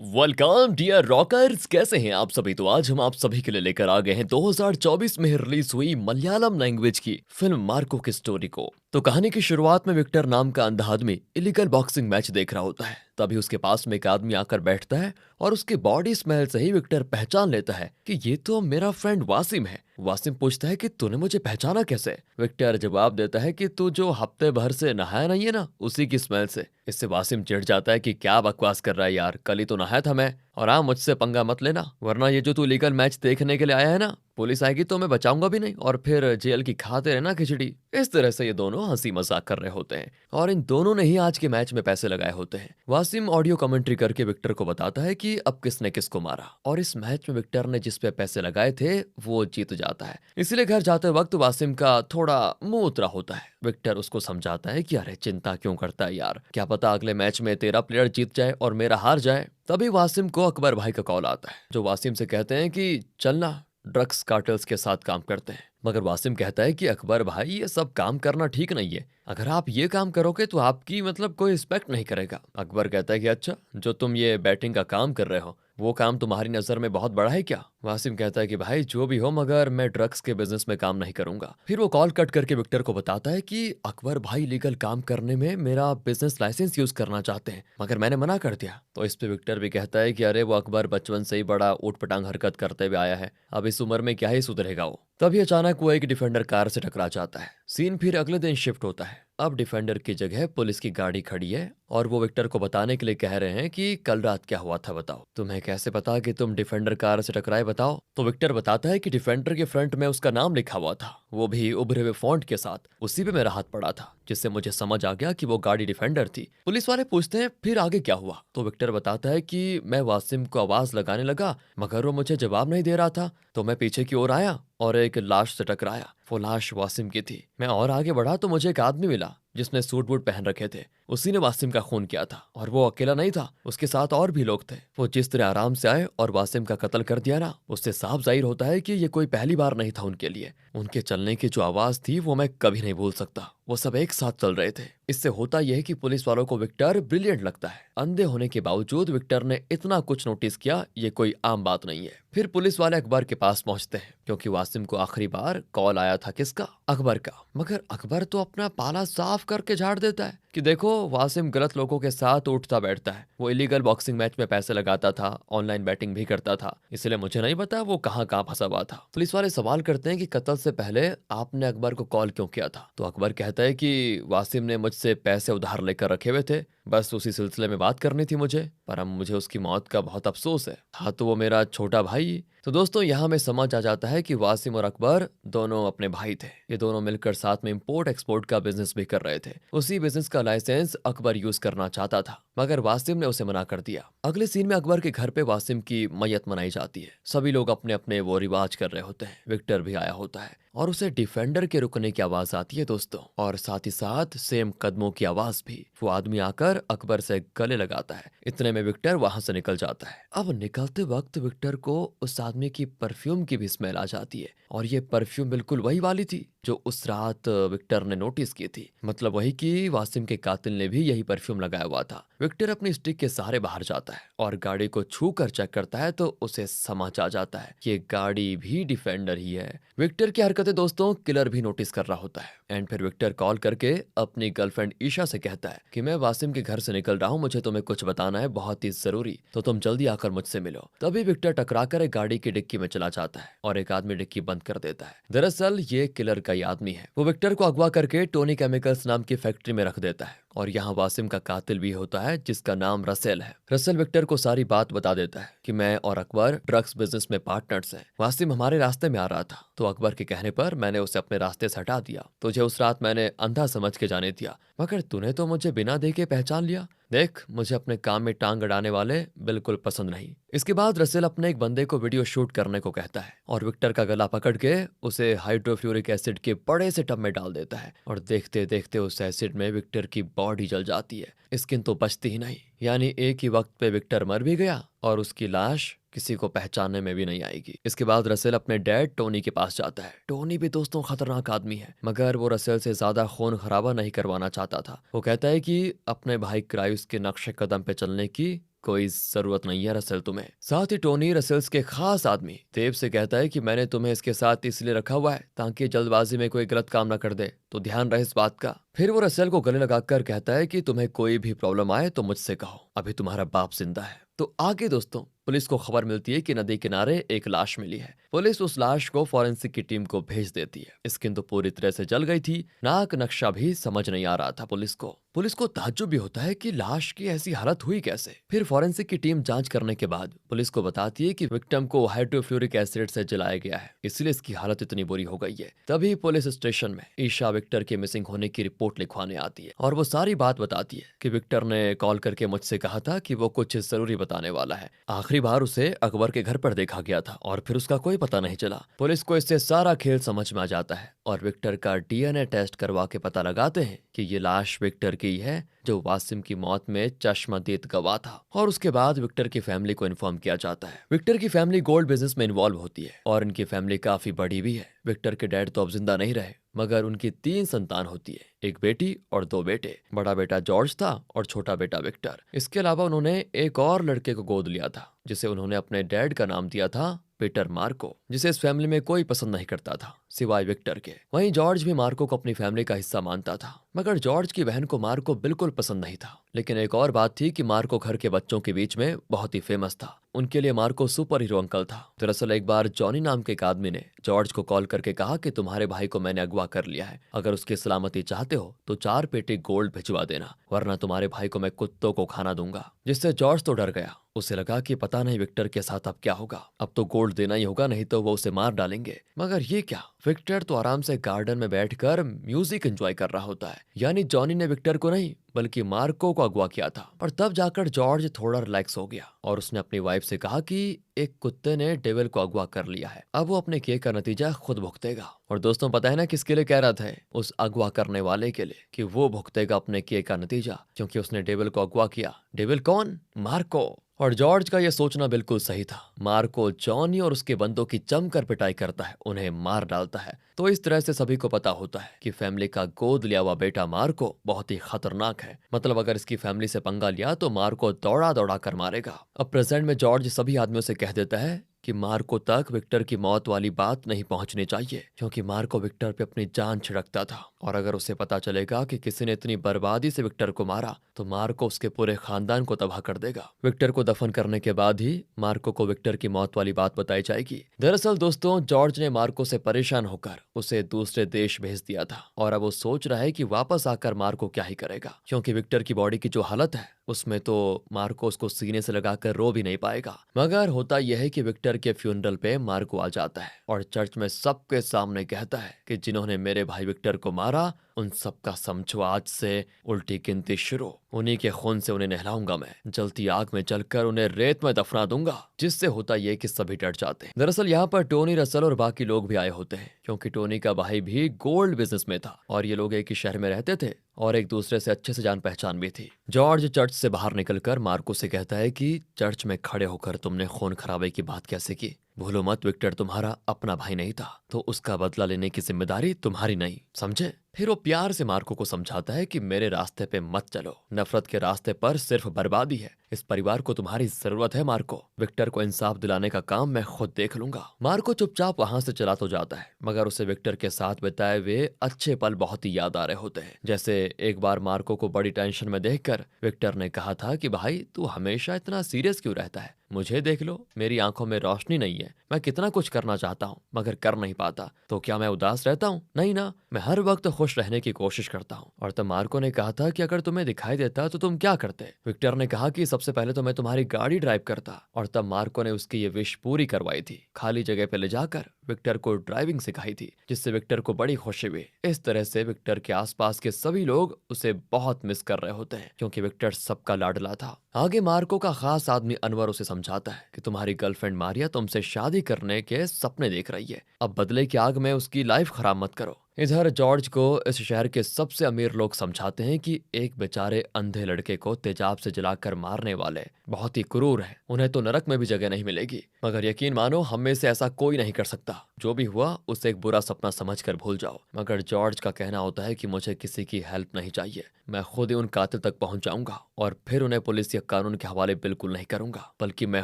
Welcome dear rockers, कैसे हैं आप सभी। तो आज हम आप सभी के लिए लेकर आ गए हैं 2024 में रिलीज हुई मलयालम लैंग्वेज की फिल्म मार्को की स्टोरी को। तो कहानी की शुरुआत में विक्टर नाम का अंधा आदमी इलीगल बॉक्सिंग मैच देख रहा होता है। तभी उसके पास में एक आदमी आकर बैठता है और उसकी बॉडी स्मेल से ही विक्टर पहचान लेता है कि ये तो मेरा फ्रेंड वासिम है। वासिम पूछता है कि तूने मुझे पहचाना कैसे। विक्टर जवाब देता है कि तू जो हफ्ते भर से नहाया नहीं है ना, उसी की स्मेल से। इससे वासिम चिढ़ जाता है कि क्या बकवास कर रहा है यार, कल ही तो नहाया था मैं। और हाँ, मुझसे पंगा मत लेना, वरना ये जो तू लीगल मैच देखने के लिए आया है ना, पुलिस आएगी तो मैं बचाऊंगा भी नहीं और फिर जेल की खाते रहना खिचड़ी। इस तरह से ये दोनों हंसी मजाक कर रहे होते हैं और इन दोनों ने ही आज के मैच में पैसे लगाए होते हैं। वासिम ऑडियो कमेंट्री करके विक्टर को बताता है कि अब किसने किसको मारा और इस मैच में विक्टर ने जिस पे पैसे लगाए थे वो जीत जाता है। इसलिए घर जाते वक्त वासिम का थोड़ा मुंह उतरा होता है। विक्टर उसको समझाता है कि अरे चिंता क्यों करता है यार, क्या पता अगले मैच में तेरा प्लेयर जीत जाए और मेरा हार जाए। तभी वासिम को अकबर भाई का कॉल आता है, जो वासिम से कहते हैं कि चलना ड्रग्स कार्टल्स के साथ काम करते हैं। मगर वासिम कहता है कि अकबर भाई, ये सब काम करना ठीक नहीं है। अगर आप ये काम करोगे तो आपकी मतलब कोई रिस्पेक्ट नहीं करेगा। अकबर कहता है कि अच्छा, जो तुम ये बैटिंग का काम कर रहे हो वो काम तुम्हारी नजर में बहुत बड़ा है क्या। वासिम कहता है कि भाई जो भी हो, मगर मैं ड्रग्स के बिजनेस में काम नहीं करूंगा। फिर वो कॉल कट करके विक्टर को बताता है कि अकबर भाई लीगल काम करने में मेरा बिजनेस लाइसेंस यूज करना चाहते हैं, मगर मैंने मना कर दिया। तो इस पे विक्टर भी कहता है कि अरे वो अकबर बचपन से ही बड़ा ऊट पटांग हरकत करते हुए आया है, अब इस उम्र में क्या ही सुधरेगा वो। तभी अचानक वो एक डिफेंडर कार से टकरा जाता है। सीन फिर अगले दिन शिफ्ट होता है। अब डिफेंडर की जगह पुलिस की गाड़ी खड़ी है और वो विक्टर को बताने के लिए कह रहे हैं कि कल रात क्या हुआ था बताओ। तुम्हें कैसे पता कि तुम डिफेंडर कार से टकराए बताओ। तो विक्टर बताता है कि डिफेंडर के फ्रंट में उसका नाम लिखा हुआ था, वो भी उभरे हुए फॉन्ट के साथ। उसी पे मेरा हाथ पड़ा था, जिससे मुझे समझ आ गया कि वो गाड़ी डिफेंडर थी। पुलिस वाले पूछते हैं फिर आगे क्या हुआ। तो विक्टर बताता है कि मैं वासिम को आवाज लगाने लगा, मगर वो मुझे जवाब नहीं दे रहा था। तो मैं पीछे की ओर आया और एक लाश से टकराया। वो लाश वासिम की थी। मैं और आगे बढ़ा तो मुझे एक आदमी मिला जिसने सूट बूट पहन रखे थे। उसी ने वासिम का खून किया था और वो अकेला नहीं था, उसके साथ और भी लोग थे। वो जिस तरह आराम से आए और वासिम का कत्ल कर दिया ना, उससे साफ जाहिर होता है कि ये कोई पहली बार नहीं था उनके लिए। उनके चलने की जो आवाज थी वो मैं कभी नहीं भूल सकता। वो सब एक साथ चल रहे थे। इससे होता यह है कि पुलिस वालों को विक्टर ब्रिलियंट लगता है। अंधे होने के बावजूद विक्टर ने इतना कुछ नोटिस किया, ये कोई आम बात नहीं है। फिर पुलिस वाले अकबर के पास पहुंचते हैं, क्योंकि वासिम को आखिरी बार कॉल आया था किसका, अकबर का। मगर अकबर तो अपना पाला साफ करके झाड़ देता है कि देखो वासिम गलत लोगों के साथ उठता बैठता है, वो इलीगल बॉक्सिंग मैच में पैसे लगाता था, ऑनलाइन बैटिंग भी करता था, इसलिए मुझे नहीं पता वो कहाँ कहाँ फंसा हुआ था। पुलिस वाले सवाल करते हैं कि कत्ल से पहले आपने अकबर को कॉल क्यों किया था। तो अकबर कहता है कि वासिम ने मुझसे पैसे उधार लेकर रखे हुए थे, बस उसी सिलसिले में बात करनी थी मुझे, पर अब मुझे उसकी मौत का बहुत अफसोस है। था तो वो मेरा छोटा भाई। तो दोस्तों यहाँ में समझ आ जाता है कि वासिम और अकबर दोनों अपने भाई थे। ये दोनों मिलकर साथ में इंपोर्ट एक्सपोर्ट का बिजनेस भी कर रहे थे। उसी बिजनेस का लाइसेंस अकबर यूज करना चाहता था, मगर वासिम ने उसे मना कर दिया। अगले सीन में अकबर के घर पे वासिम की मैयत मनाई जाती है। सभी लोग अपने अपने वो रिवाज कर रहे होते हैं। विक्टर भी आया होता है और उसे डिफेंडर के रुकने की आवाज आती है दोस्तों, और साथ ही साथ सेम कदमों की आवाज भी। वो आदमी आकर अकबर से गले लगाता है। इतने में विक्टर वहां से निकल जाता है। अब निकलते वक्त विक्टर को उस आदमी की परफ्यूम की भी स्मेल आ जाती है, और ये परफ्यूम बिल्कुल वही वाली थी जो उस रात विक्टर ने नोटिस की थी। मतलब वही कि वासिम के कातिल ने भी यही परफ्यूम लगाया हुआ था। विक्टर अपनी स्टिक के सहारे बाहर जाता है और गाड़ी को छू कर चेक करता है तो उसे समझ आ जाता है कि ये गाड़ी भी डिफेंडर ही है। विक्टर की हरकतें दोस्तों किलर भी नोटिस कर रहा होता है। एंड फिर विक्टर कॉल करके अपनी गर्लफ्रेंड ईशा से कहता है कि मैं वासिम के घर से निकल रहा हूँ, मुझे तुम्हें कुछ बताना है बहुत ही जरूरी, तो तुम जल्दी आकर मुझसे मिलो। तभी विक्टर टकरा कर एक गाड़ी की डिक्की में चला जाता है और एक आदमी डिक्की बंद कर देता है। दरअसल ये किलर का ही आदमी है। वो विक्टर को अगवा करके टोनी केमिकल्स नाम की फैक्ट्री में रख देता है और यहाँ वासिम का कातिल भी होता है जिसका नाम रसेल है। रसेल विक्टर को सारी बात बता देता है कि मैं और अकबर ड्रग्स बिजनेस में पार्टनर्स हैं। वासिम हमारे रास्ते में आ रहा था तो अकबर के कहने पर मैंने उसे अपने रास्ते से हटा दिया। तुझे उस रात मैंने अंधा समझ के जाने दिया, मगर तूने तो मुझे बिना देखे पहचान लिया। देख, मुझे अपने काम में टांग अड़ाने वाले बिल्कुल पसंद नहीं। इसके बाद रसेल अपने एक बंदे को वीडियो शूट करने को कहता है और विक्टर का गला पकड़ के उसे हाइड्रोफ्लोरिक एसिड के बड़े से टब में डाल देता है, और देखते देखते उस एसिड में विक्टर की बॉडी जल जाती है। स्किन तो बचती ही नहीं, यानी एक ही वक्त पे विक्टर मर भी गया और उसकी लाश किसी को पहचानने में भी नहीं आएगी। इसके बाद रसेल अपने डैड टोनी के पास जाता है। टोनी भी दोस्तों खतरनाक आदमी है, मगर वो रसेल से ज्यादा खून खराबा नहीं करवाना चाहता था। वो कहता है कि अपने भाई क्राइस के नक्शे कदम पे चलने की कोई जरूरत नहीं है रसेल तुम्हें। साथ ही टोनी रसेल्स के खास आदमी देव से कहता है कि मैंने तुम्हें इसके साथ इसलिए रखा हुआ है ताकि जल्दबाजी में कोई गलत काम ना कर दे, तो ध्यान रहे इस बात का। फिर वो रसेल को गले लगाकर कहता है कि तुम्हें कोई भी प्रॉब्लम आए तो मुझसे कहो, अभी तुम्हारा बाप जिंदा है। तो आगे दोस्तों पुलिस को खबर मिलती है कि नदी किनारे एक लाश मिली है। पुलिस उस लाश को फॉरेंसिक की टीम को भेज देती है। स्किन तो पूरी तरह से जल गई थी, नाक नक्शा भी समझ नहीं आ रहा था पुलिस को ताज्जुब भी होता है कि लाश की ऐसी हालत हुई कैसे। फिर फॉरेंसिक की टीम जांच करने के बाद पुलिस को बताती है कि विक्टिम को हाइड्रोफ्लोरिक एसिड से जलाया गया है, इसलिए इसकी हालत इतनी बुरी हो गई है। तभी पुलिस स्टेशन में ईशा विक्टर के मिसिंग होने की रिपोर्ट लिखवाने आती है और वो सारी बात बताती है कि विक्टर ने कॉल करके मुझसे कहा था कि वो कुछ जरूरी बताने वाला है। आखिरी बार उसे अकबर के घर पर देखा गया था और फिर उसका कोई पता नहीं चला। पुलिस को इससे सारा खेल समझ में आ जाता है और विक्टर का डीएनए टेस्ट करवा के पता लगाते हैं कि ये लाश विक्टर की है जो वासिम की मौत में चश्मदीद गवाह था। और उसके बाद विक्टर की फैमिली को इन्फॉर्म किया जाता है। विक्टर की फैमिली गोल्ड बिजनेस में इन्वॉल्व होती है और इनकी फैमिली काफी बड़ी भी है। विक्टर के डैड तो अब जिंदा नहीं रहे, मगर उनकी 3 संतान होती है, एक बेटी और 2 बेटे। बड़ा बेटा जॉर्ज था और छोटा बेटा विक्टर। इसके अलावा उन्होंने एक और लड़के को गोद लिया था जिसे उन्होंने अपने डैड का नाम दिया था पीटर मार्को, जिसे इस फैमिली में कोई पसंद नहीं करता था सिवाय विक्टर के। वहीं जॉर्ज भी मार्को को अपनी फैमिली का हिस्सा मानता था, मगर जॉर्ज की बहन को मार्को बिल्कुल पसंद नहीं था। लेकिन एक और बात थी कि मार्को घर के बच्चों के बीच में बहुत ही फेमस था। उनके लिए मार्को सुपर हीरो अंकल था। दरअसल एक बार जॉनी नाम के एक आदमी ने जॉर्ज को कॉल करके कहा कि तुम्हारे भाई को मैंने अगवा कर लिया है, अगर उसकी सलामती चाहते हो तो 4 पेटी गोल्ड भिजवा देना, वरना तुम्हारे भाई को मैं कुत्तों को खाना दूंगा। जिससे जॉर्ज तो डर गया। उसे लगा कि पता नहीं विक्टर के साथ अब क्या होगा, अब तो गोल्ड देना ही होगा, नहीं तो वो उसे मार डालेंगे। मगर ये क्या, विक्टर तो आराम से गार्डन में बैठकर म्यूजिक एंजॉय कर रहा होता है। यानी जॉनी ने विक्टर को नहीं बल्कि मार्को को अगवा किया था। और तब जाकर जॉर्ज थोड़ा रिलैक्स हो गया और उसने अपनी वाइफ से कहा कि एक कुत्ते ने डेविल को अगवा कर लिया है, अब वो अपने किए का नतीजा खुद भुगतेगा। और दोस्तों पता है ना किसके लिए कह रहा था? उस अगवा करने वाले के लिए, कि वो भुगतेगा अपने किए का नतीजा, क्योंकि उसने डेविल को अगवा किया। डेविल कौन? मार्को। और जॉर्ज का यह सोचना बिल्कुल सही था। मार्को जॉनी और उसके बंदों की जमकर पिटाई करता है, उन्हें मार डालता है। तो इस तरह से सभी को पता होता है कि फैमिली का गोद लिया हुआ बेटा मार्को बहुत ही खतरनाक है। मतलब अगर इसकी फैमिली से पंगा लिया तो मार्को दौड़ा दौड़ा कर मारेगा। अब प्रेजेंट में जॉर्ज सभी आदमियों से कह देता है कि मार्को तक विक्टर की मौत वाली बात नहीं पहुंचनी चाहिए, क्योंकि मार्को विक्टर पे अपनी जान छिड़कता था। और अगर उसे पता चलेगा कि किसी ने इतनी बर्बादी से विक्टर को मारा तो मार्को उसके पूरे खानदान को तबाह कर देगा। विक्टर को दफन करने के बाद ही मार्को को विक्टर की मौत वाली बात बताई जाएगी। दरअसल दोस्तों जॉर्ज ने मार्को से परेशान होकर उसे दूसरे देश भेज दिया था और अब वो सोच रहा है कि वापस आकर मार्को क्या ही करेगा, क्योंकि विक्टर की बॉडी की जो हालत है उसमें तो मार्को उसको सीने से लगाकर रो भी नहीं पाएगा। मगर होता यह है कि विक्टर के फ्यूनरल पे मार्को आ जाता है और चर्च में सबके सामने कहता है कि जिन्होंने मेरे भाई विक्टर को मारा उन सबका समझो आज से उल्टी गिनती शुरू। उन्हीं के खून से उन्हें नहलाऊंगा मैं, जलती आग में जलकर उन्हें रेत में दफना दूंगा। जिससे होता यह कि सभी डर जाते हैं। दरअसल यहाँ पर टोनी रसल और बाकी लोग भी आए होते हैं, क्योंकि टोनी का भाई भी गोल्ड बिजनेस में था और ये लोग एक ही शहर में रहते थे और एक दूसरे से अच्छे से जान पहचान भी थी। जॉर्ज चर्च से बाहर निकलकर मार्को से कहता है कि चर्च में खड़े होकर तुमने खून खराबे की बात कैसे की? भूलो मत विक्टर तुम्हारा अपना भाई नहीं था, तो उसका बदला लेने की जिम्मेदारी तुम्हारी नहीं, समझे? फिर वो प्यार से मार्को को समझाता है कि मेरे रास्ते पे मत चलो, नफरत के रास्ते पर सिर्फ बर्बादी है। इस परिवार को तुम्हारी जरूरत है मार्को, विक्टर को इंसाफ दिलाने का काम मैं खुद देख लूंगा। मार्को चुपचाप वहां से चला तो जाता है, मगर उसे विक्टर के साथ बिताए हुए अच्छे पल बहुत ही याद आ रहे होते हैं। जैसे एक बार मार्को को बड़ी टेंशन में देखकर विक्टर ने कहा था कि भाई तू हमेशा इतना सीरियस क्यों रहता है? मुझे देख लो, मेरी आंखों में रोशनी नहीं है, मैं कितना कुछ करना चाहता हूँ मगर कर नहीं पाता। तो क्या मैं उदास रहता हूँ? नहीं ना, मैं हर वक्त खुश रहने की कोशिश करता हूँ। और तब मार्को ने कहा था कि अगर तुम्हें दिखाई देता तो तुम क्या करते? विक्टर ने कहा कि सबसे पहले तो मैं तुम्हारी गाड़ी ड्राइव करता। और तब मार्को ने उसकी ये विश पूरी करवाई थी, खाली जगह पे ले जाकर विक्टर को ड्राइविंग सिखाई थी, जिससे विक्टर को बड़ी खुशी हुई। इस तरह से विक्टर के आसपास के सभी लोग उसे बहुत मिस कर रहे होते हैं, क्योंकि विक्टर सबका लाडला था। आगे मार्को का खास आदमी अनवर उसे समझाता है कि तुम्हारी गर्लफ्रेंड मारिया तुमसे शादी करने के सपने देख रही है, अब बदले की आग में उसकी लाइफ खराब मत करो। इधर जॉर्ज को इस शहर के सबसे अमीर लोग समझाते हैं कि एक बेचारे अंधे लड़के को तेजाब से जलाकर मारने वाले बहुत ही क्रूर हैं, उन्हें तो नरक में भी जगह नहीं मिलेगी। मगर यकीन मानो हम में से ऐसा कोई नहीं कर सकता। जो भी हुआ उसे एक बुरा सपना समझकर भूल जाओ। मगर जॉर्ज का कहना होता है कि मुझे किसी की हेल्प नहीं चाहिए, मैं खुद ही उन कातिल तक पहुंच जाऊंगा और फिर उन्हें पुलिस या कानून के हवाले बिल्कुल नहीं करूंगा, बल्कि मैं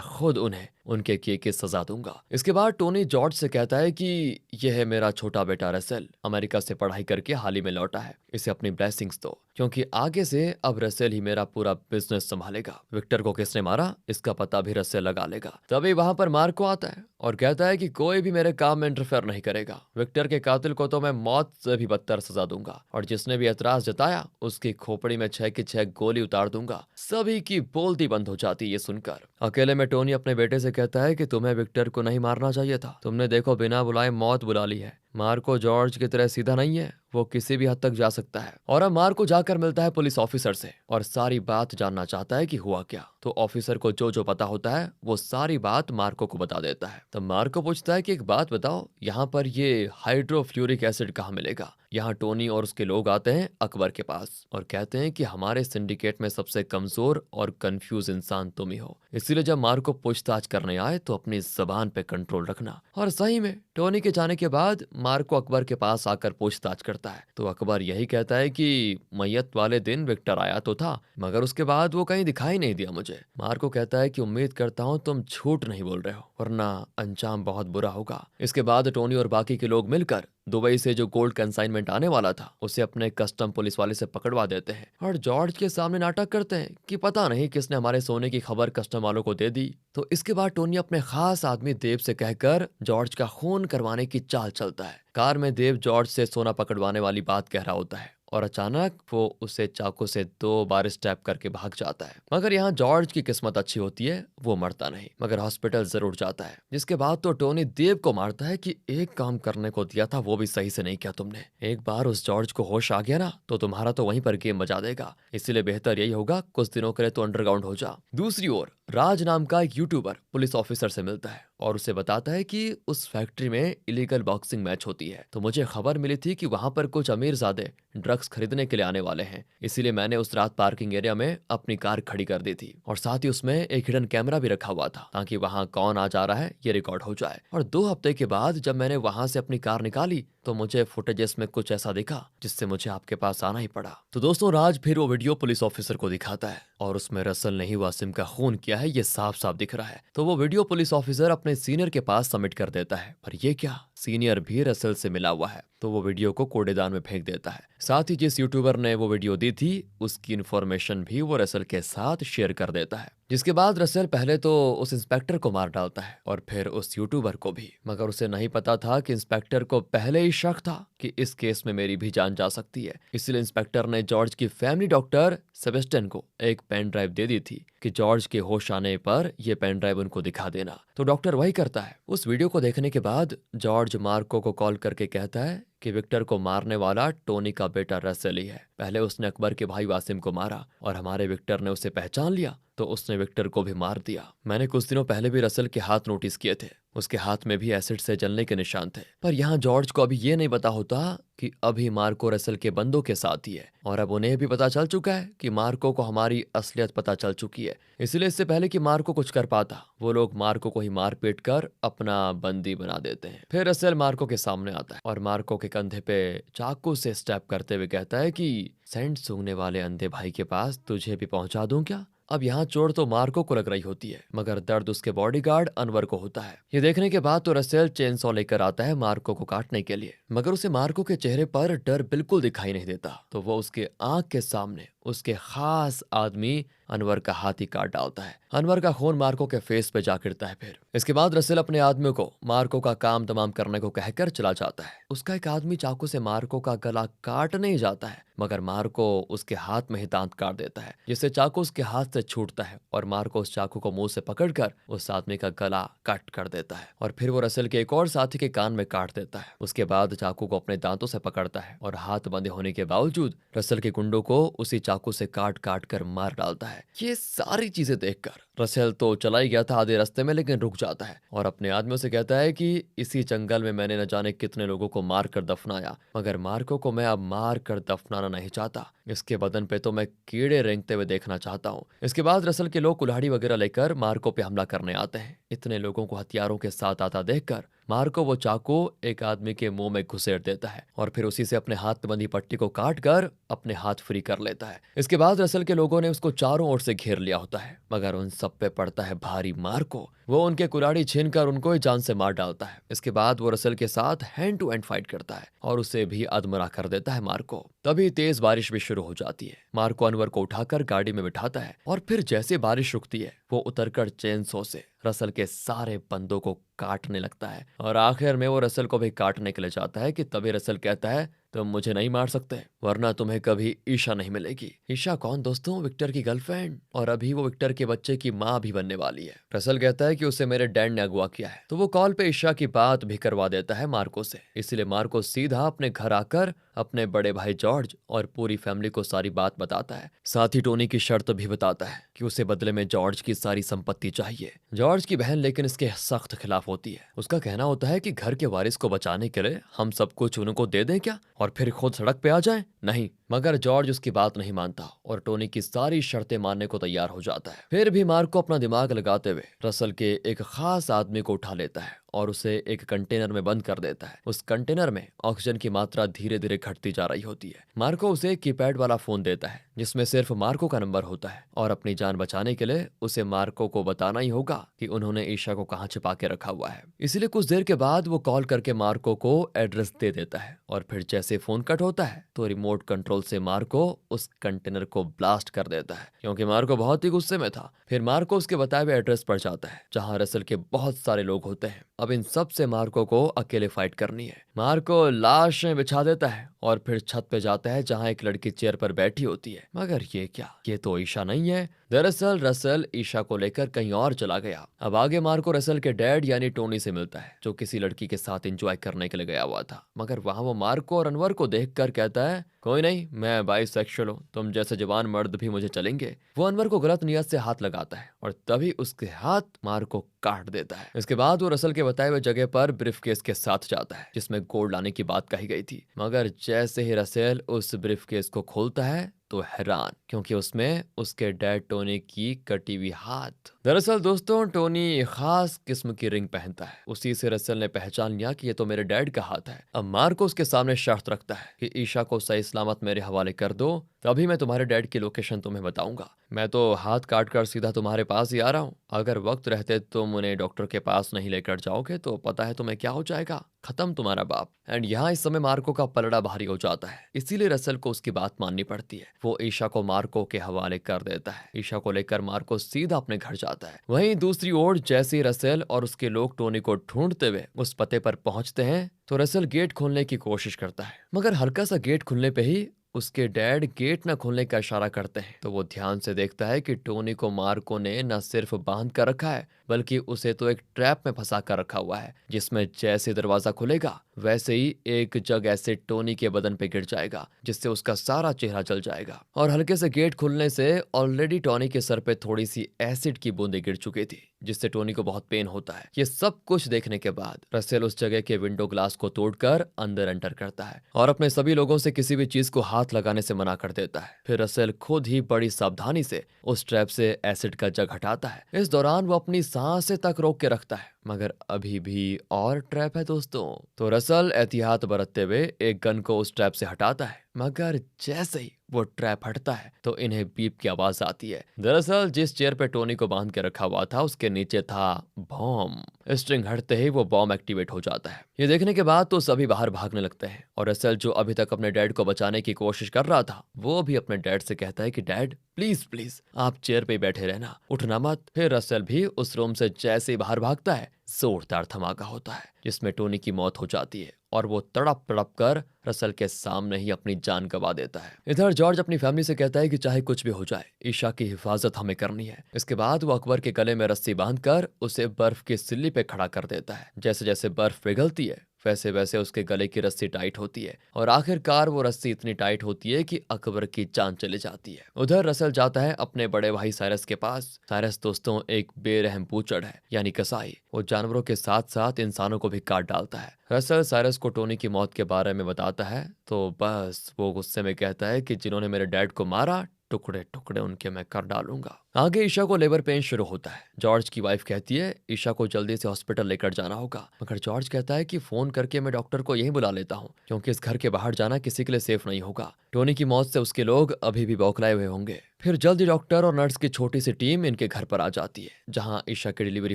खुद उन्हें उनके किए की सजा दूंगा। इसके बाद टोनी जॉर्ज से कहता है कि यह है मेरा छोटा बेटा रसेल, अमेरिका से पढ़ाई करके हाल ही में लौटा है, इसे अपनी ब्लेसिंग्स दो, क्योंकि आगे से अब रसेल ही मेरा पूरा बिजनेस संभालेगा। विक्टर को किसने मारा इसका पता भी रसेल लगा लेगा। तभी वहां पर मार्को आता है और कहता है कि कोई भी मेरे काम में इंटरफेयर नहीं करेगा। विक्टर के कातिल को तो मैं मौत से भी बदतर सजा दूंगा और जिसने भी एतराज जताया उसकी खोपड़ी में 6 की 6 गोली उतार दूंगा। सभी की बोलती बंद हो जाती ये सुनकर। अकेले में टोनी अपने बेटे से कहता है कि तुम्हें विक्टर को नहीं मारना चाहिए था, तुमने देखो बिना बुलाए मौत बुला ली है। मार्को जॉर्ज की तरह सीधा नहीं है, वो किसी भी हद तक जा सकता है। और अब मार्को जाकर मिलता है पुलिस ऑफिसर से और सारी बात जानना चाहता है कि हुआ क्या। तो ऑफिसर को जो जो पता होता है वो सारी बात मार्को को बता देता है। तब मार्को पूछता है कि एक बात बताओ, यहाँ पर ये हाइड्रोफ्लोरिक एसिड कहाँ मिलेगा। यहाँ टोनी और उसके लोग आते हैं अकबर के पास और कहते हैं कि हमारे सिंडिकेट में सबसे कमजोर और कंफ्यूज इंसान तुम ही हो, इसीलिए जब मार्को पूछताछ करने आए तो अपनी जबान पे कंट्रोल रखना। और सही में टोनी के जाने के बाद मार्को अकबर के पास आकर पूछताछ करता है तो अकबर यही कहता है कि मैयत वाले दिन विक्टर आया तो था, मगर उसके बाद वो कहीं दिखाई नहीं दिया मुझे। मार्को कहता है कि उम्मीद करता हूँ तुम झूठ नहीं बोल रहे हो, वरना अंजाम बहुत बुरा होगा। इसके बाद टोनी और बाकी के लोग मिलकर दुबई से जो गोल्ड कंसाइनमेंट आने वाला था उसे अपने कस्टम पुलिस वाले से पकड़वा देते हैं और जॉर्ज के सामने नाटक करते हैं कि पता नहीं किसने हमारे सोने की खबर कस्टम वालों को दे दी। तो इसके बाद टोनी अपने खास आदमी देव से कहकर जॉर्ज का खून करवाने की चाल चलता है। कार में देव जॉर्ज से सोना पकड़वाने वाली बात कह रहा होता है और अचानक वो उसे चाकू से 2 बार स्टैप करके भाग जाता है। मगर यहाँ जॉर्ज की किस्मत अच्छी होती है, वो मरता नहीं मगर हॉस्पिटल जरूर जाता है। जिसके बाद तो टोनी देव को मारता है कि एक काम करने को दिया था वो भी सही से नहीं किया तुमने। एक बार उस जॉर्ज को होश आ गया ना तो तुम्हारा तो वहीं पर गेम बजा देगा, इसीलिए बेहतर यही होगा कुछ दिनों के लिए तो अंडरग्राउंड हो जा। दूसरी ओर राज नाम का एक यूट्यूबर पुलिस ऑफिसर से मिलता है और उसे बताता है कि उस फैक्ट्री में इलीगल बॉक्सिंग मैच होती है, तो मुझे खबर मिली थी कि वहां पर कुछ अमीरजादे ड्रग्स खरीदने के लिए आने वाले हैं, इसीलिए मैंने उस रात पार्किंग एरिया में अपनी कार खड़ी कर दी थी और साथ ही उसमें एक हिडन कैमरा भी रखा हुआ था ताकि वहां कौन आ जा रहा है ये रिकॉर्ड हो जाए। और 2 हफ्ते के बाद जब मैंने वहां से अपनी कार निकाली तो मुझे फुटेजेस में कुछ ऐसा दिखा जिससे मुझे आपके पास आना ही पड़ा। तो दोस्तों राज फिर वो वीडियो पुलिस ऑफिसर को दिखाता है और उसमें रसल ने ही वासिम का खून किया है, ये साफ साफ दिख रहा है। तो वो वीडियो पुलिस ऑफिसर अपने सीनियर के पास सबमिट कर देता है, पर ये क्या, सीनियर भी रसल से मिला हुआ है। तो वो वीडियो को कूड़ेदान में फेंक देता है। साथ ही जिस यूट्यूबर ने वो वीडियो दी थी उसकी इन्फॉर्मेशन भी वो रसल के साथ शेयर कर देता है। जिसके बाद रसल पहले तो उस इंस्पेक्टर को मार डालता है और फिर उस यूट्यूबर को भी, मगर उसे नहीं पता था कि इंस्पेक्टर को पहले ही शक था कि इस केस में मेरी भी जान जा सकती है। इसलिए इंस्पेक्टर ने जॉर्ज की फैमिली डॉक्टर सेबेस्टियन को एक पेन ड्राइव दे दी थी कि जॉर्ज के होश आने पर यह पेन ड्राइव उनको दिखा देना। तो डॉक्टर वही करता है। उस वीडियो को देखने के बाद जॉर्ज मार्को को कॉल करके कहता है कि विक्टर को मारने वाला टोनी का बेटा रसेल ही है। पहले उसने अकबर के भाई वासिम को मारा और हमारे विक्टर ने उसे पहचान लिया तो उसने विक्टर को भी मार दिया। मैंने कुछ दिनों पहले भी रसेल के हाथ नोटिस किए थे, उसके हाथ में भी एसिड से जलने के निशान थे। पर यहाँ जॉर्ज को अभी ये नहीं पता होता कि अभी मार्को रसेल के बंदों के साथ ही है और अब उन्हें भी पता चल चुका है कि मार्को को हमारी असलियत पता चल चुकी है। इसलिए इससे पहले कि मार्को कुछ कर पाता वो लोग मार्को को ही मार पीट कर अपना बंदी बना देते हैं। फिर रसेल मार्को के सामने आता है और मार्को के कंधे पे चाकू से स्टैप करते हुए कहता है कि सेंट सूंघने वाले अंधे भाई के पास तुझे भी पहुंचा दूं क्या। अब यहाँ चोट तो मार्को को लग रही होती है मगर दर्द उसके बॉडीगार्ड अनवर को होता है। ये देखने के बाद तो रसेल चेनसॉ लेकर आता है मार्को को काटने के लिए, मगर उसे मार्को के चेहरे पर डर बिल्कुल दिखाई नहीं देता। तो वो उसके आंख के सामने उसके खास आदमी अनवर का हाथ ही काट डालता है। अनवर का खून मार्को के फेस पे जा गिरता है। फिर इसके बाद रसेल अपने आदमी को मार्को का काम तमाम करने को कहकर चला जाता है। उसका एक आदमी चाकू से मार्को का गला काटने ही जाता है मगर मार्को उसके हाथ में ही दांत काट देता है, जिससे चाकू उसके हाथ से छूटता है और मार्को उस चाकू को मुंह से पकड़कर उस आदमी का गला कट कर देता है और फिर वो रसेल के एक और साथी के कान में काट देता है। उसके बाद चाकू को अपने दांतों से पकड़ता है और हाथ बंधे होने के बावजूद रसेल के गुंडों को उसी चाकू से काट काट कर मार डालता है। ये सारी चीजें देखकर रसेल तो चला ही गया था आधे रास्ते में, लेकिन रुक जाता है और अपने आदमियों से कहता है कि इसी जंगल में मैंने न जाने कितने लोगों को मार कर दफनाया, मगर मार्को को मैं अब मार कर दफनाना नहीं चाहता। इसके बदन पे तो मैं कीड़े रेंगते हुए देखना चाहता हूँ। इसके बाद रसेल के लोग कुल्हाड़ी वगैरह लेकर मार्को पे हमला करने आते हैं। इतने लोगों को हथियारों के साथ आता देखकर मार्को वो चाकू एक आदमी के मुंह में घुसेड़ देता है और फिर उसी से अपने हाथ में बंधी पट्टी को काट कर अपने हाथ फ्री कर लेता है। इसके बाद रसल के लोगों ने उसको चारों ओर से घेर लिया होता है, मगर उन सब पे पड़ता है भारी मार्को। वो उनके कुल्हाड़ी छीनकर उनको ही जान से मार डालता है। इसके बाद वो रसल के साथ हैंड टू हैंड फाइट करता है और उसे भी अधमरा कर देता है मार्को। तभी तेज बारिश भी शुरू हो जाती है। मार्को अनवर को उठाकर गाड़ी में बिठाता है और फिर जैसे बारिश रुकती है वो उतरकर चेन सो से रसल के सारे बंदों को काटने लगता है और आखिर में वो रसल को भी काटने के लिए जाता है कि तभी रसल कहता है तुम मुझे नहीं मार सकते वरना तुम्हें कभी ईशा नहीं मिलेगी। ईशा कौन दोस्तों? विक्टर की गर्लफ्रेंड, और अभी वो विक्टर के बच्चे की माँ भी बनने वाली है। रसल कहता है कि उसे मेरे डैड ने अगवा किया है, तो वो कॉल पे ईशा की बात भी करवा देता है मार्को से। इसलिए मार्को सीधा अपने घर आकर अपने बड़े भाई जॉर्ज और पूरी फैमिली को सारी बात बताता है। साथ ही टोनी की शर्त भी बताता है कि उसे बदले में जॉर्ज की सारी संपत्ति चाहिए। जॉर्ज की बहन लेकिन इसके सख्त खिलाफ होती है। उसका कहना होता है कि घर के वारिस को बचाने के लिए हम सब कुछ उनको दे दें क्या और फिर खुद सड़क पे आ जाएं? नहीं, मगर जॉर्ज उसकी बात नहीं मानता और टोनी की सारी शर्तें मानने को तैयार हो जाता है। फिर भी मार्को अपना दिमाग लगाते हुए रसल के एक खास आदमी को उठा लेता है और उसे एक कंटेनर में बंद कर देता है। उस कंटेनर में ऑक्सीजन की मात्रा धीरे धीरे घटती जा रही होती है। मार्को उसे एक कीपैड वाला फोन देता है जिसमें सिर्फ मार्को का नंबर होता है और अपनी जान बचाने के लिए उसे मार्को को बताना ही होगा कि उन्होंने ईशा को कहाँ छिपा के रखा हुआ है। इसलिए कुछ देर के बाद वो कॉल करके मार्को को एड्रेस दे देता है और फिर जैसे फोन कट होता है तो रिमोट कंट्रोल से मार्को उस कंटेनर को ब्लास्ट कर देता है क्योंकि मार्को बहुत ही गुस्से में था। फिर मार्को उसके बताए हुए एड्रेस पर जाता है जहां रसल के बहुत सारे लोग होते हैं। अब इन सब से मार्को को अकेले फाइट करनी है। मार्को लाशें बिछा देता है और फिर छत पे जाता है जहां एक लड़की चेयर पर बैठी होती है। मगर ये क्या, ये तो ईशा नहीं है। दरअसल रसल ईशा को लेकर कहीं और चला गया। अब आगे मार्को रसल के डैड यानी टोनी से मिलता है जो किसी लड़की के साथ एंजॉय करने के लिए गया हुआ था। मगर वहां वो मार्को और अनवर को देखकर कहता है कोई नहीं, मैं बाइसेक्सुअल हूँ, तुम जैसे जवान मर्द भी मुझे चलेंगे। वो अनवर को गलत नियत से हाथ लगाता है और तभी उसके हाथ मार्को काट देता है। इसके बाद वो रसल के बताए हुए जगह पर ब्रीफकेस के साथ जाता है जिसमें गोल्ड लाने की बात कही गई थी। मगर जैसे ही रसेल उस ब्रीफकेस को खोलता है तो हैरान क्योंकि उसमें उसके डैड टोनी की कटी हुई हाथ। दरअसल दोस्तों टोनी एक खास किस्म की रिंग पहनता है। उसी से रसल ने पहचान लिया कि ये तो मेरे डैड का हाथ है। अब मार्को उसके सामने शर्त रखता है कि ईशा को सही सलामत मेरे हवाले कर दो तभी मैं तुम्हारे डैड की लोकेशन तुम्हें बताऊंगा। मैं तो हाथ काट कर सीधा तुम्हारे पास ही आ रहा हूँ। अगर वक्त रहते तुम उन्हें डॉक्टर के पास नहीं लेकर जाओगे तो पता है तुम्हें क्या हो जाएगा, खत्म तुम्हारा बाप। एंड यहाँ इस समय मार्को का पलड़ा भारी हो जाता है, इसीलिए रसल को उसकी बात माननी पड़ती है। वो ईशा को मार्को के हवाले कर देता है। ईशा को लेकर मार्को सीधा अपने घर जाता है। वहीं दूसरी ओर जैसे ही रसल और उसके लोग टोनी को ढूंढते हुए उस पते पर पहुंचते हैं तो रसल गेट खोलने की कोशिश करता है, मगर हल्का सा गेट खुलने पे ही उसके डैड गेट न खोलने का इशारा करते हैं। तो वो ध्यान से देखता है कि टोनी को मार्को ने न सिर्फ बांध कर रखा है बल्कि उसे तो एक ट्रैप में फंसा कर रखा हुआ है जिसमें जैसे दरवाजा खुलेगा वैसे ही एक जग ऐसे टोनी के बदन पे गिर जाएगा जिससे उसका सारा चेहरा जल जाएगा। और हल्के से गेट खुलने से ऑलरेडी टोनी के सर पे थोड़ी सी एसिड की बूंदें गिर चुकी थी जिससे टोनी को बहुत पेन होता है। ये सब कुछ देखने के बाद रसेल उस जगह के विंडो ग्लास को तोड़कर अंदर एंटर करता है और अपने सभी लोगों से किसी भी चीज को हाथ लगाने से मना कर देता है। फिर रसेल खुद ही बड़ी सावधानी से उस ट्रैप से एसिड का जग हटाता है। इस दौरान वो अपनी सांसें तक रोक के रखता है, मगर अभी भी और ट्रैप है दोस्तों। तो रसल एहतियात बरतते हुए एक गन को उस ट्रैप से हटाता है, मगर जैसे ही वो ट्रैप हटता है तो इन्हें बीप की आवाज आती है। दरअसल जिस चेयर पे टोनी को बांध के रखा हुआ था उसके नीचे था बॉम्ब। स्ट्रिंग हटते ही वो बॉम्ब एक्टिवेट हो जाता है। ये देखने के बाद तो सभी बाहर भागने लगते हैं और रसल जो अभी तक अपने डैड को बचाने की कोशिश कर रहा था वो भी अपने डैड से कहता है कि डैड प्लीज प्लीज आप चेयर पे बैठे रहना, उठना मत। फिर रसल भी उस रूम से जैसे ही बाहर भागता है जोरदार धमाका होता है जिसमें टोनी की मौत हो जाती है और वो तड़प तड़प कर रसल के सामने ही अपनी जान गंवा देता है। इधर जॉर्ज अपनी फैमिली से कहता है कि चाहे कुछ भी हो जाए ईशा की हिफाजत हमें करनी है। इसके बाद वो अकबर के गले में रस्सी बांधकर उसे बर्फ की सिल्ली पे खड़ा कर देता है। जैसे जैसे बर्फ पिघलती है वैसे वैसे उसके गले की रस्सी टाइट होती है और आखिरकार वो रस्सी इतनी टाइट होती है कि अकबर की जान चली जाती है। उधर रसल जाता है अपने बड़े भाई साइरस के पास। साइरस दोस्तों एक बेरहम बूचड़ है यानी कसाई। वो जानवरों के साथ साथ इंसानों को भी काट डालता है। रसल साइरस को टोनी की मौत के बारे में बताता है तो बस वो गुस्से में कहता है कि जिन्होंने मेरे डैड को मारा टुकड़े टुकड़े उनके मैं कर डालूंगा। आगे ईशा को लेबर पेन शुरू होता है। जॉर्ज की वाइफ कहती है ईशा को जल्दी से हॉस्पिटल लेकर जाना होगा, मगर जॉर्ज कहता है कि फोन करके मैं डॉक्टर को यहीं बुला लेता हूँ, क्योंकि इस घर के बाहर जाना किसी के लिए सेफ नहीं होगा। टोनी की मौत से उसके लोग अभी भी बौखलाए हुए होंगे। फिर जल्दी डॉक्टर और नर्स की छोटी सी टीम इनके घर पर आ जाती है, जहां ईशा की डिलीवरी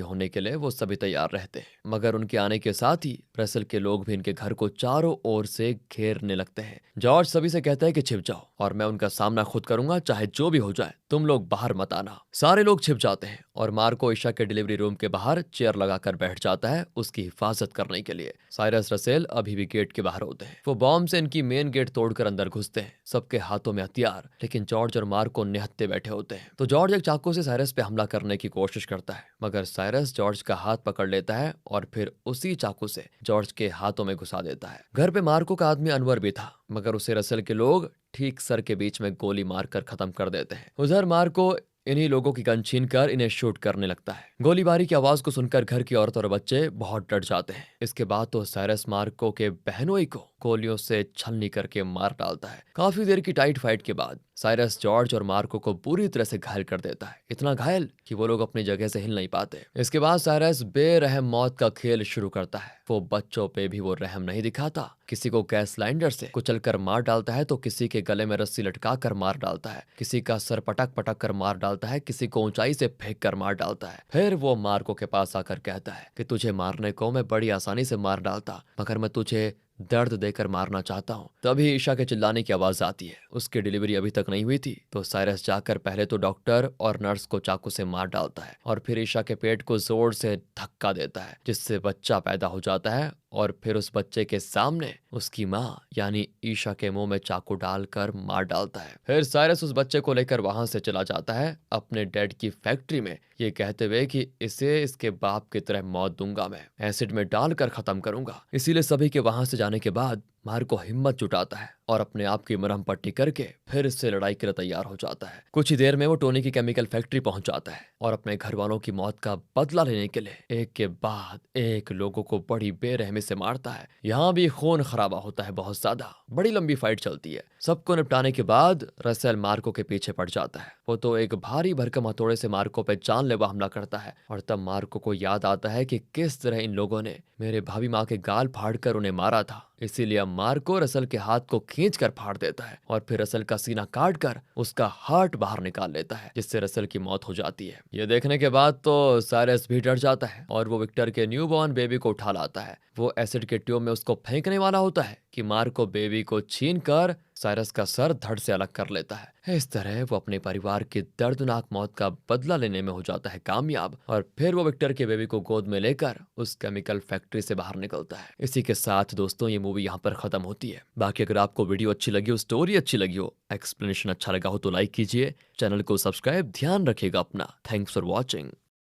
होने के लिए वो सभी तैयार रहते हैं। मगर उनके आने के साथ ही रसल के लोग भी इनके घर को चारों ओर से घेरने लगते हैं। जॉर्ज सभी से कहता है कि छिप जाओ और मैं उनका सामना खुद करूंगा, चाहे जो भी हो जाए, तुम लोग बाहर मत आना। सारे लोग छिप जाते हैं और मार्को ईशा के डिलीवरी रूम के बाहर चेयर लगाकर बैठ जाता है उसकी हिफाजत करने के लिए। साइरस रसेल अभी भी गेट के बाहर होते हैं। वो बॉम्ब से इनकी मेन गेट तोड़कर अंदर घुसते हैं, सबके हाथों में हथियार, लेकिन जॉर्ज और मार्को निहत्थे बैठे होते हैं। तो जॉर्ज एक चाकू से साइरस पे हमला करने की कोशिश करता है, मगर साइरस जॉर्ज का हाथ पकड़ लेता है और फिर उसी चाकू से जॉर्ज के हाथों में घुसा देता है। घर पे मार्को का आदमी अनवर भी था, मगर उसे रसेल के लोग ठीक सर के बीच में गोली मारकर खत्म कर देते हैं। उधर मार्को इन्हीं लोगों की गन छीन कर इन्हें शूट करने लगता है। गोलीबारी की आवाज को सुनकर घर की औरत और बच्चे बहुत डर जाते हैं। इसके बाद तो साइरस मार्को के बहनोई को गोलियों से छलनी करके मार डालता है। काफी देर की टाइट फाइट के बाद साइरस जॉर्ज और मार्को को बुरी तरह से घायल कर देता है, इतना घायल कि वो लोग अपनी जगह से हिल नहीं पाते। इसके बाद साइरस बेरहम मौत का खेल शुरू करता है। वो बच्चों पे भी वो रहम नहीं दिखाता। किसी को गैस सिलेंडर से कुचलकर मार डालता है तो किसी के गले में रस्सी लटका कर मार डालता है, किसी का सर पटक पटक कर मार डालता है, किसी को ऊंचाई से फेंक कर मार डालता है। फिर वो मार्को के पास आकर कहता है कि तुझे मारने को मैं बड़ी आसानी से मार डालता, मगर मैं तुझे दर्द देकर मारना चाहता हूँ। तभी ईशा के चिल्लाने की आवाज आती है। उसकी डिलीवरी अभी तक नहीं हुई थी, तो साइरस जाकर पहले तो डॉक्टर और नर्स को चाकू से मार डालता है और फिर ईशा के पेट को जोर से धक्का देता है, जिससे बच्चा पैदा हो जाता है। और फिर उस बच्चे के सामने उसकी माँ यानी ईशा के मुंह में चाकू डालकर मार डालता है। फिर साइरस उस बच्चे को लेकर वहां से चला जाता है अपने डैड की फैक्ट्री में, ये कहते हुए कि इसे इसके बाप की तरह मौत दूंगा, मैं एसिड में डालकर खत्म करूंगा। इसीलिए सभी के वहां से जाने के बाद मार्को हिम्मत जुटाता है और अपने आप की मरहम पट्टी करके फिर से लड़ाई के लिए तैयार हो जाता है। कुछ ही देर में वो टोनी की केमिकल फैक्ट्री पहुंच जाता है और अपने घर वालों की मौत का बदला लेने के लिए एक के बाद एक लोगों को बड़ी बेरहमी से मारता है। यहाँ भी खून खराबा होता है बहुत ज्यादा, बड़ी लंबी फाइट चलती है। सबको निपटाने के बाद रसेल मार्को के पीछे पड़ जाता है। वो तो एक भारी भरकम हथौड़े से मार्को पे जानलेवा हमला करता है और तब मार्को को याद आता है कि किस तरह इन लोगों ने मेरे भाभी माँ के गाल फाड़कर उन्हें मारा था। इसीलिए अब मार्को रसल के हाथ को खींचकर फाड़ देता है और फिर रसल का सीना काट कर उसका हार्ट बाहर निकाल लेता है, जिससे रसल की मौत हो जाती है। ये देखने के बाद तो साइरस भी डर जाता है और वो विक्टर के न्यूबॉर्न बेबी को उठा लाता है। वो एसिड के ट्यूब में उसको फेंकने वाला होता है कि मार्को बेबी को छीन कर साइरस का सर धड़ से अलग कर लेता है। इस तरह वो अपने परिवार की दर्दनाक मौत का बदला लेने में हो जाता है कामयाब और फिर वो विक्टर के बेबी को गोद में लेकर उस केमिकल फैक्ट्री से बाहर निकलता है। इसी के साथ दोस्तों ये मूवी यहाँ पर खत्म होती है। बाकी अगर आपको वीडियो अच्छी लगी हो, स्टोरी अच्छी लगी हो, एक्सप्लेनेशन अच्छा लगा हो तो लाइक कीजिए, चैनल को सब्सक्राइब ध्यान रखिएगा अपना। Thanks for watching.